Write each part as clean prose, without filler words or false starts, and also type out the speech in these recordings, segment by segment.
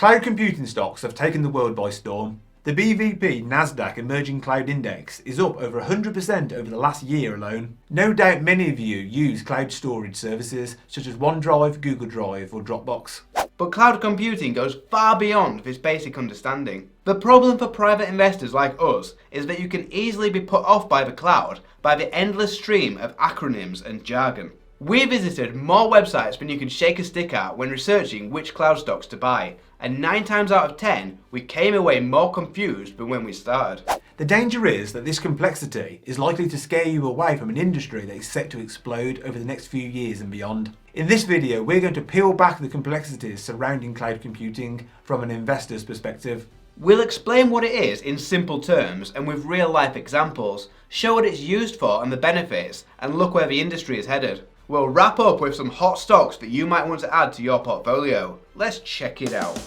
Cloud computing stocks have taken the world by storm. The BVP Nasdaq Emerging Cloud Index is up over 100% over the last year alone. No doubt many of you use cloud storage services such as OneDrive, Google Drive or Dropbox. But cloud computing goes far beyond this basic understanding. The problem for private investors like us is that you can easily be put off by the cloud by the endless stream of acronyms and jargon. We visited more websites than you can shake a stick at when researching which cloud stocks to buy, and 9 times out of 10, we came away more confused than when we started. The danger is that this complexity is likely to scare you away from an industry that is set to explode over the next few years and beyond. In this video, we're going to peel back the complexities surrounding cloud computing from an investor's perspective. We'll explain what it is in simple terms and with real life examples, show what it's used for and the benefits, and look where the industry is headed. We'll wrap up with some hot stocks that you might want to add to your portfolio. Let's check it out.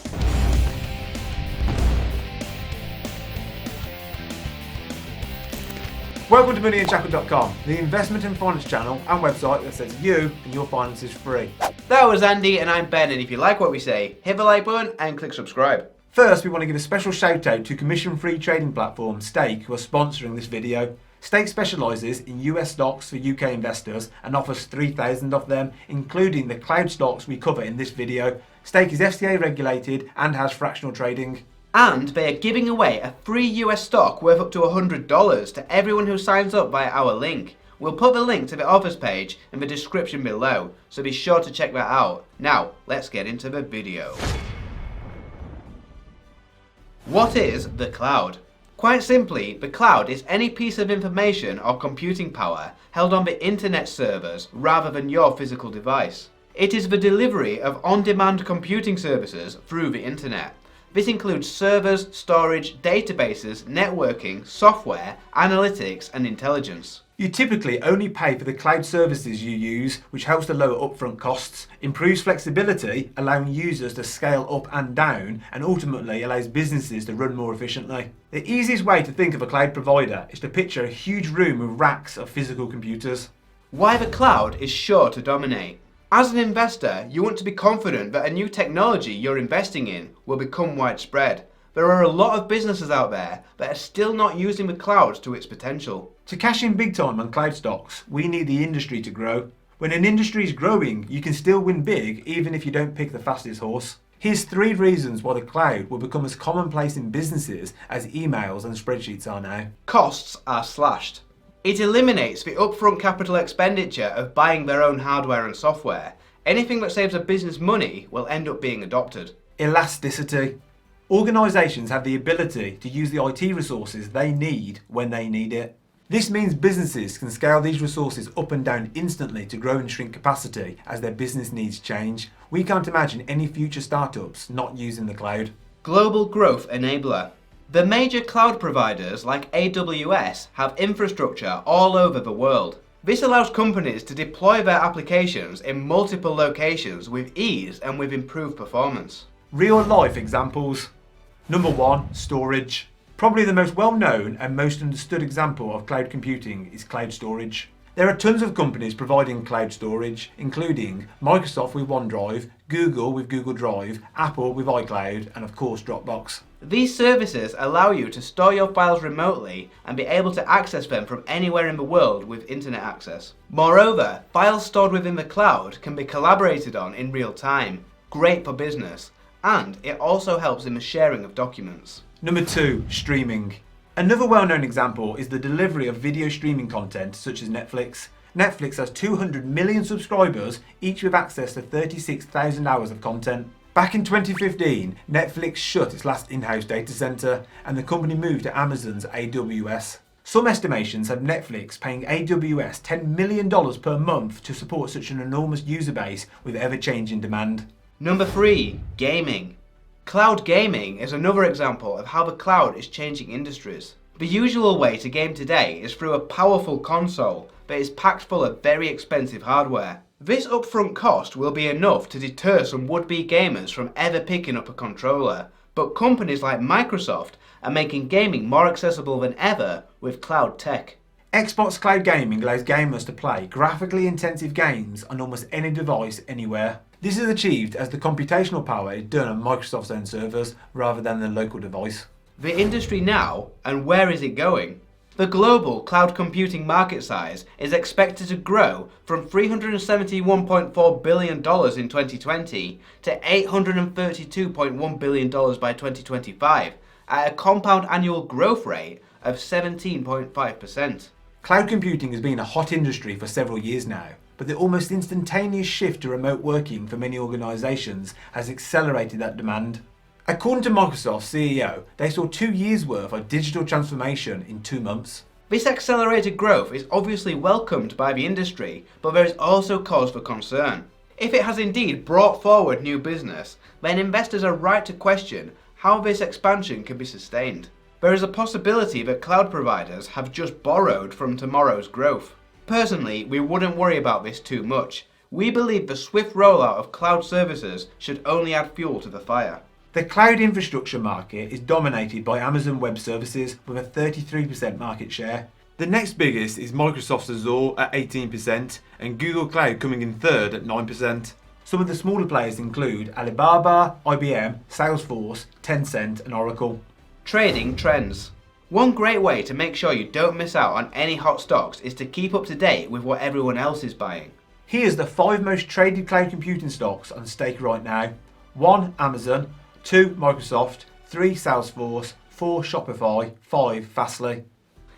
Welcome to Unshackled.com, the investment and finance channel and website that sets you and your finances free. That was Andy and I'm Ben, and if you like what we say, hit the like button and click subscribe. First, we want to give a special shout out to commission-free trading platform Stake, who are sponsoring this video. Stake specialises in US stocks for UK investors and offers 3,000 of them, including the cloud stocks we cover in this video. Stake is FCA regulated and has fractional trading. And they are giving away a free US stock worth up to $100 to everyone who signs up via our link. We'll put the link to the offers page in the description below, so be sure to check that out. Now, let's get into the video. What is the cloud? Quite simply, the cloud is any piece of information or computing power held on the internet servers rather than your physical device. It is the delivery of on-demand computing services through the internet. This includes servers, storage, databases, networking, software, analytics, and intelligence. You typically only pay for the cloud services you use, which helps to lower upfront costs, improves flexibility, allowing users to scale up and down, and ultimately allows businesses to run more efficiently. The easiest way to think of a cloud provider is to picture a huge room with racks of physical computers. Why the cloud is sure to dominate. As an investor, you want to be confident that a new technology you're investing in will become widespread. There are a lot of businesses out there that are still not using the cloud to its potential. To cash in big time on cloud stocks, we need the industry to grow. When an industry is growing, you can still win big even if you don't pick the fastest horse. Here's 3 reasons why the cloud will become as commonplace in businesses as emails and spreadsheets are now. Costs are slashed. It eliminates the upfront capital expenditure of buying their own hardware and software. Anything that saves a business money will end up being adopted. Elasticity. Organisations have the ability to use the IT resources they need when they need it. This means businesses can scale these resources up and down instantly to grow and shrink capacity as their business needs change. We can't imagine any future startups not using the cloud. Global growth enabler. The major cloud providers like AWS have infrastructure all over the world. This allows companies to deploy their applications in multiple locations with ease and with improved performance. Real life examples. Number 1, storage. Probably the most well known and most understood example of cloud computing is cloud storage. There are tons of companies providing cloud storage, including Microsoft with OneDrive, Google with Google Drive, Apple with iCloud, and of course Dropbox. These services allow you to store your files remotely and be able to access them from anywhere in the world with internet access. Moreover, files stored within the cloud can be collaborated on in real time, great for business, and it also helps in the sharing of documents. Number 2, streaming. Another well-known example is the delivery of video streaming content such as Netflix. Netflix has 200 million subscribers, each with access to 36,000 hours of content. Back in 2015, Netflix shut its last in-house data center and the company moved to Amazon's AWS. Some estimations have Netflix paying AWS $10 million per month to support such an enormous user base with ever-changing demand. Number 3, gaming. Cloud gaming is another example of how the cloud is changing industries. The usual way to game today is through a powerful console that is packed full of very expensive hardware. This upfront cost will be enough to deter some would-be gamers from ever picking up a controller, but companies like Microsoft are making gaming more accessible than ever with cloud tech. Xbox Cloud Gaming allows gamers to play graphically intensive games on almost any device anywhere. This is achieved as the computational power is done on Microsoft's own servers rather than the local device. The industry now, and where is it going? The global cloud computing market size is expected to grow from $371.4 billion in 2020 to $832.1 billion by 2025, at a compound annual growth rate of 17.5%. Cloud computing has been a hot industry for several years now, but the almost instantaneous shift to remote working for many organisations has accelerated that demand. According to Microsoft's CEO, they saw 2 years' worth of digital transformation in 2 months. This accelerated growth is obviously welcomed by the industry, but there is also cause for concern. If it has indeed brought forward new business, then investors are right to question how this expansion can be sustained. There is a possibility that cloud providers have just borrowed from tomorrow's growth. Personally, we wouldn't worry about this too much. We believe the swift rollout of cloud services should only add fuel to the fire. The cloud infrastructure market is dominated by Amazon Web Services with a 33% market share. The next biggest is Microsoft's Azure at 18% and Google Cloud coming in third at 9%. Some of the smaller players include Alibaba, IBM, Salesforce, Tencent and Oracle. Trading trends. One great way to make sure you don't miss out on any hot stocks is to keep up to date with what everyone else is buying. Here's the 5 most traded cloud computing stocks on stake right now. 1. Amazon, 2. Microsoft, 3. Salesforce, 4. Shopify, 5. Fastly.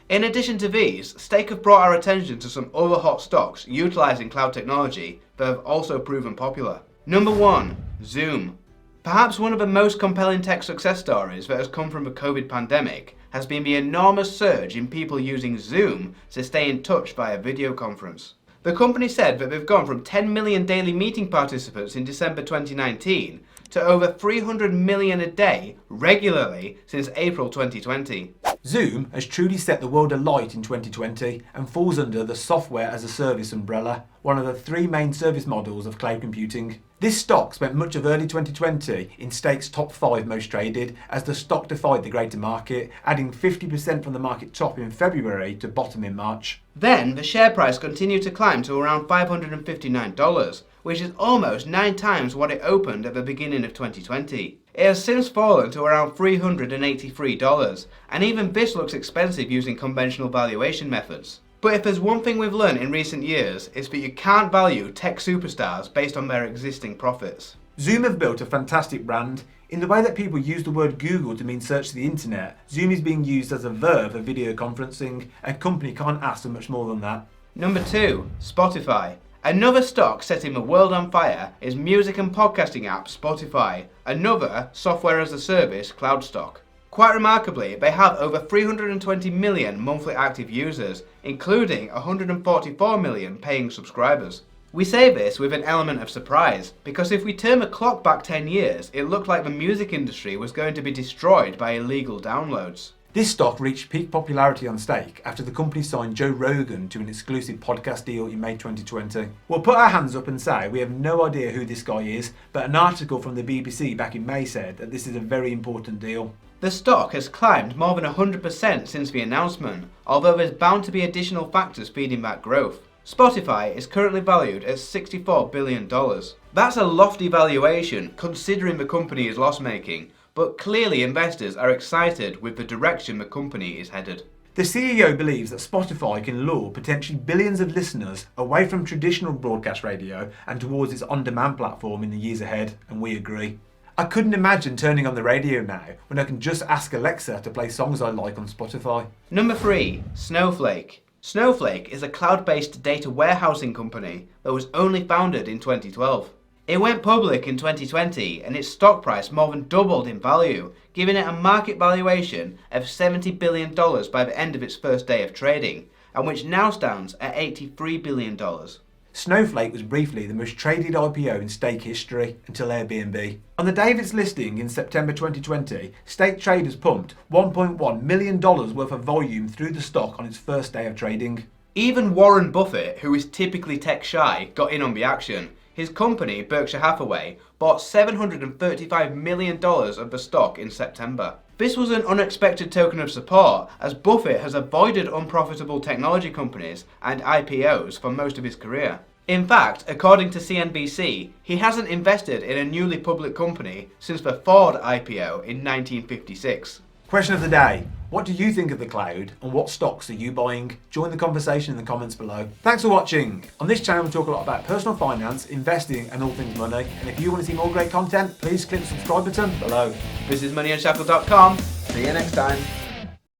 In addition to these, Stake have brought our attention to some other hot stocks utilising cloud technology that have also proven popular. Number 1. Zoom. Perhaps one of the most compelling tech success stories that has come from the COVID pandemic has been the enormous surge in people using Zoom to stay in touch via video conference. The company said that they've gone from 10 million daily meeting participants in December 2019 to over 300 million a day regularly since April 2020. Zoom has truly set the world alight in 2020 and falls under the software as a service umbrella, one of the 3 main service models of cloud computing. This stock spent much of early 2020 in Stake's top 5 most traded as the stock defied the greater market, adding 50% from the market top in February to bottom in March. Then the share price continued to climb to around $559, which is almost 9 times what it opened at the beginning of 2020. It has since fallen to around $383, and even this looks expensive using conventional valuation methods. But if there's one thing we've learned in recent years, it's that you can't value tech superstars based on their existing profits. Zoom have built a fantastic brand. In the way that people use the word Google to mean search the internet, Zoom is being used as a verb for video conferencing. A company can't ask for much more than that. Number 2. Spotify. Another stock setting the world on fire is music and podcasting app Spotify, another software as a service cloud stock. Quite remarkably, they have over 320 million monthly active users, including 144 million paying subscribers. We say this with an element of surprise, because if we turn the clock back 10 years, it looked like the music industry was going to be destroyed by illegal downloads. This stock reached peak popularity on Stake after the company signed Joe Rogan to an exclusive podcast deal in May 2020. We'll put our hands up and say we have no idea who this guy is, but an article from the BBC back in May said that this is a very important deal. The stock has climbed more than 100% since the announcement, although there's bound to be additional factors feeding that growth. Spotify is currently valued at $64 billion. That's a lofty valuation considering the company is loss-making, but clearly investors are excited with the direction the company is headed. The CEO believes that Spotify can lure potentially billions of listeners away from traditional broadcast radio and towards its on-demand platform in the years ahead, and we agree. I couldn't imagine turning on the radio now when I can just ask Alexa to play songs I like on Spotify. Number 3. Snowflake. Snowflake is a cloud-based data warehousing company that was only founded in 2012. It went public in 2020 and its stock price more than doubled in value, giving it a market valuation of $70 billion by the end of its first day of trading, and which now stands at $83 billion. Snowflake was briefly the most traded IPO in Stake history until Airbnb. On the day of its listing in September 2020, Stake traders pumped $1.1 million worth of volume through the stock on its first day of trading. Even Warren Buffett, who is typically tech shy, got in on the action. His company, Berkshire Hathaway, bought $735 million of the stock in September. This was an unexpected token of support, as Buffett has avoided unprofitable technology companies and IPOs for most of his career. In fact, according to CNBC, he hasn't invested in a newly public company since the Ford IPO in 1956. Question of the day. What do you think of the cloud and what stocks are you buying? Join the conversation in the comments below. Thanks for watching. On this channel we talk a lot about personal finance, investing and all things money. And if you want to see more great content, please click the subscribe button below. This is MoneyUnshackled.com. See you next time.